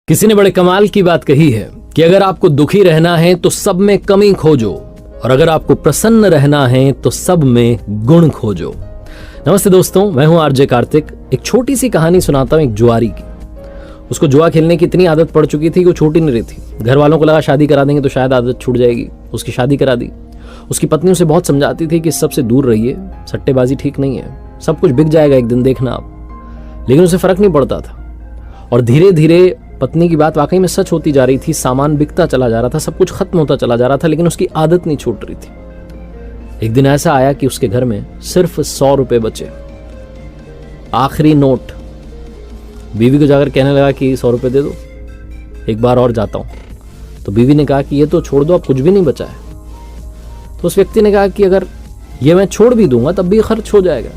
किसी ने बड़े कमाल की बात कही है कि अगर आपको दुखी रहना है तो सब में कमी खोजो और अगर आपको प्रसन्न रहना है तो सब में गुण खोजो। नमस्ते दोस्तों, मैं हूं आरजे कार्तिक। एक छोटी सी कहानी सुनाता हूं एक जुआरी की। उसको जुआ खेलने की इतनी आदत पड़ चुकी थी कि वो छूट ही नहीं रही थी। घर वालों को लगा शादी करा देंगे तो शायद आदत छूट जाएगी। उसकी शादी करा दी। उसकी पत्नी उसे बहुत समझाती थी कि सबसे दूर रहिए, सट्टेबाजी ठीक नहीं है, सब कुछ बिक जाएगा एक दिन, देखना आप। लेकिन उसे फर्क नहीं पड़ता था और धीरे धीरे पत्नी की बात वाकई में सच होती जा रही थी। सामान बिकता चला जा रहा था, सब कुछ खत्म होता चला जा रहा था, लेकिन उसकी आदत नहीं छूट रही थी। एक दिन ऐसा आया कि उसके घर में सिर्फ 100 रुपए बचे, आखिरी नोट। बीवी को जाकर कहने लगा कि 100 रुपए दे दो, एक बार और जाता हूं। तो बीवी ने कहा कि ये तो छोड़ दो, अब कुछ भी नहीं बचा है। तो उस व्यक्ति ने कहा कि अगर ये मैं छोड़ भी दूंगा तब भी खर्च हो जाएगा,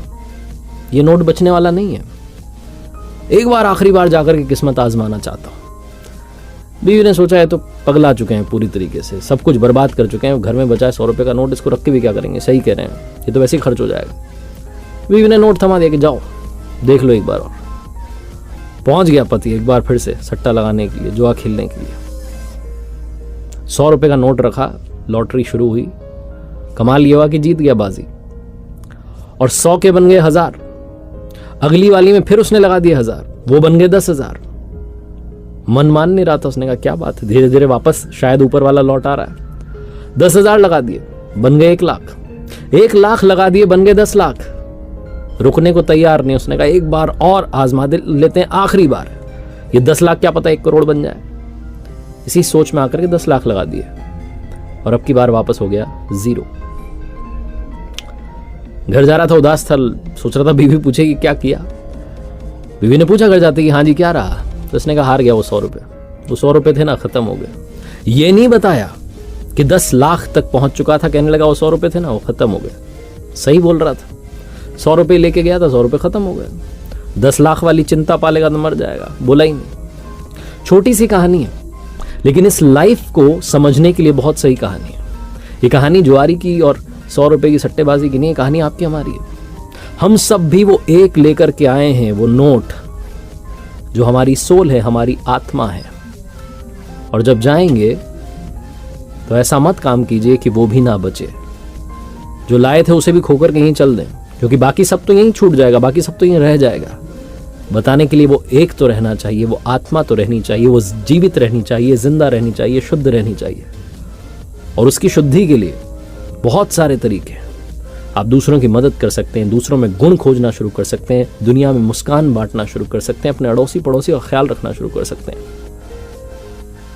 ये नोट बचने वाला नहीं है, एक बार आखिरी बार जाकर के किस्मत आजमाना चाहता हूं। बीवी ने सोचा है तो पगला चुके हैं पूरी तरीके से, सब कुछ बर्बाद कर चुके हैं, घर में बचा है 100 रुपए का नोट, इसको रख के भी क्या करेंगे, सही कह रहे हैं, ये तो वैसे ही खर्च हो जाएगा। बीवी ने नोट थमा दिया कि जाओ देख लो एक बार और। पहुंच गया पति एक बार फिर से सट्टा लगाने के लिए, जुआ खेलने के लिए। 100 रुपए का नोट रखा, लॉटरी शुरू हुई। कमाल ये हुआ कि जीत गया बाजी और 100 के बन गए 1000। अगली वाली में फिर उसने लगा दिया 1000, वो बन गए 10,000। मन मान नहीं रहा था, उसने कहा क्या बात है, धीरे धीरे वापस शायद ऊपर वाला लौट आ रहा है। 10,000 लगा दिए, बन गए 1 लाख। 1 लाख लगा दिए, बन गए 10 लाख। रुकने को तैयार नहीं, उसने कहा एक बार और आजमा लेते हैं, आखिरी बार, ये 10 लाख क्या पता 1 करोड़ बन जाए। इसी सोच में आकर के 10 लाख लगा दिए और अब की बार वापस हो गया 0। घर जा रहा था, उदास था, सोच रहा था बीवी पूछेगी क्या किया। बीवी ने पूछा घर जाते कि हाँ जी क्या रहा। तो उसने कहा हार गया वो 100 रुपए। वो 100 रुपए थे ना, खत्म हो गए। ये नहीं बताया कि 10 लाख तक पहुंच चुका था, कहने लगा वो 100 रुपए थे ना, वो खत्म हो गए। सही बोल रहा था, 100 रुपए लेके गया था, 100 रुपए खत्म हो गए। 10 लाख वाली चिंता पालेगा तो मर जाएगा, बोला ही नहीं। छोटी सी कहानी है, लेकिन इस लाइफ को समझने के लिए बहुत सही कहानी है। ये कहानी जुआरी की और 100 रुपए की सट्टेबाजी की नहीं, कहानी आपकी हमारी है। हम सब भी वो एक लेकर के आए हैं, वो नोट जो हमारी सोल है, हमारी आत्मा है। और जब जाएंगे तो ऐसा मत काम कीजिए कि वो भी ना बचे। जो लाए थे उसे भी खोकर के यहीं चल दें, क्योंकि बाकी सब तो यहीं छूट जाएगा, बाकी सब तो यहीं रह जाएगा। बताने के लिए वो एक तो रहना चाहिए, वो आत्मा तो रहनी चाहिए, वो जीवित रहनी चाहिए, जिंदा रहनी चाहिए, शुद्ध रहनी चाहिए। और उसकी शुद्धि के लिए बहुत सारे तरीके हैं। आप दूसरों की मदद कर सकते हैं, दूसरों में गुण खोजना शुरू कर सकते हैं, दुनिया में मुस्कान बांटना शुरू कर सकते हैं, अपने अड़ोसी पड़ोसी का ख्याल रखना शुरू कर सकते हैं।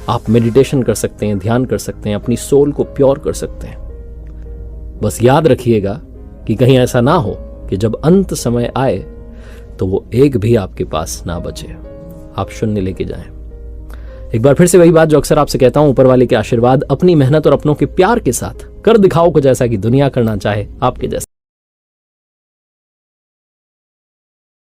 आप मेडिटेशन कर सकते हैं, ध्यान कर सकते हैं, अपनी सोल को प्योर कर सकते हैं। बस याद रखिएगा कि कहीं ऐसा ना हो कि जब अंत समय आए तो वो एक भी आपके पास ना बचे, आप शून्य लेके जाएं। एक बार फिर से वही बात जो अक्सर आपसे कहता हूं, ऊपर वाले के आशीर्वाद, अपनी मेहनत और अपनों के प्यार के साथ कर दिखाओ कुछ ऐसा कि दुनिया करना चाहे आपके जैसा।